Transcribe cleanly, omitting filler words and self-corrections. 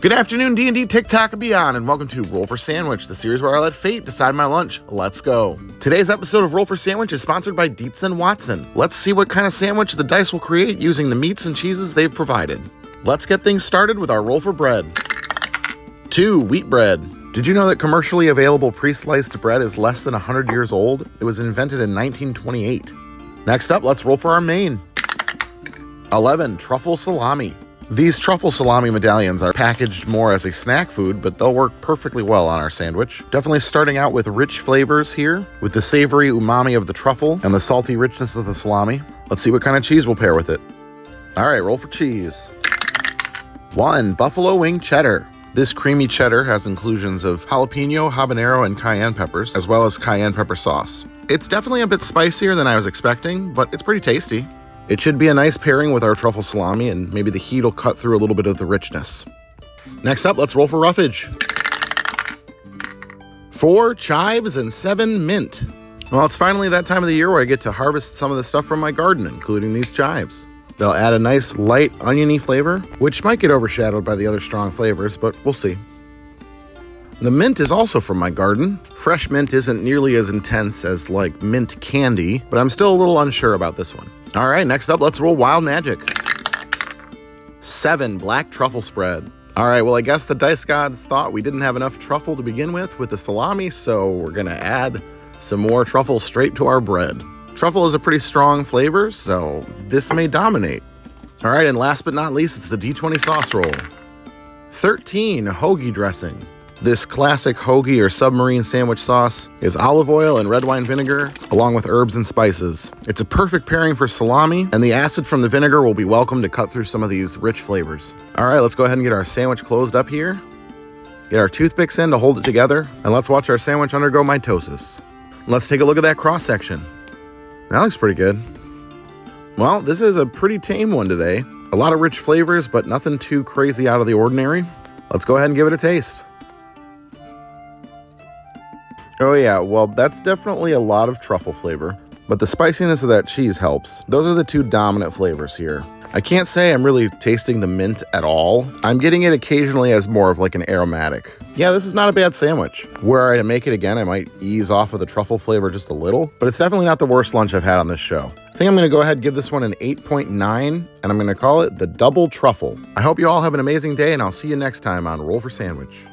Good afternoon, D&D, TikTok, and beyond, and welcome to Roll for Sandwich, the series where I let fate decide my lunch. Let's go. Today's episode of Roll for Sandwich is sponsored by Dietz & Watson. Let's see what kind of sandwich the dice will create using the meats and cheeses they've provided. Let's get things started with our roll for bread. 2. Wheat bread. Did you know that commercially available pre-sliced bread is less than 100 years old? It was invented in 1928. Next up, let's roll for our main. 11. Truffle salami. These truffle salami medallions are packaged more as a snack food, but they'll work perfectly well on our sandwich. Definitely starting out with rich flavors here, with the savory umami of the truffle and the salty richness of the salami. Let's see what kind of cheese we'll pair with it. All right, roll for cheese. 1. Buffalo wing cheddar. This creamy cheddar has inclusions of jalapeno, habanero, and cayenne peppers, as well as cayenne pepper sauce. It's definitely a bit spicier than I was expecting, but it's pretty tasty. It should be a nice pairing with our truffle salami, and maybe the heat will cut through a little bit of the richness. Next up, let's roll for roughage. 4. Chives and 7. Mint. Well, it's finally that time of the year where I get to harvest some of the stuff from my garden, including these chives. They'll add a nice light oniony flavor, which might get overshadowed by the other strong flavors, but we'll see. The mint is also from my garden. Fresh mint isn't nearly as intense as like mint candy, but I'm still a little unsure about this one. All right, next up, let's roll wild magic. 7. Black truffle spread. All right, well, I guess the dice gods thought we didn't have enough truffle to begin with the salami, so we're gonna add some more truffle straight to our bread. Truffle is a pretty strong flavor, so this may dominate. All right, and last but not least, it's the D20 sauce roll. 13. Hoagie dressing. This classic hoagie or submarine sandwich sauce is olive oil and red wine vinegar, along with herbs and spices. It's a perfect pairing for salami, and the acid from the vinegar will be welcome to cut through some of these rich flavors. All right, let's go ahead and get our sandwich closed up here. Get our toothpicks in to hold it together, and let's watch our sandwich undergo mitosis. Let's take a look at that cross-section. That looks pretty good. Well, this is a pretty tame one today. A lot of rich flavors, but nothing too crazy out of the ordinary. Let's go ahead and give it a taste. Oh yeah, well, that's definitely a lot of truffle flavor, but the spiciness of that cheese helps. Those are the two dominant flavors here. I can't say I'm really tasting the mint at all. I'm getting it occasionally as more of like an aromatic. Yeah, this is not a bad sandwich. Were I to make it again, I might ease off of the truffle flavor just a little, but it's definitely not the worst lunch I've had on this show. I think I'm gonna go ahead and give this one an 8.9, and I'm gonna call it the double truffle. I hope you all have an amazing day, and I'll see you next time on Roll for Sandwich.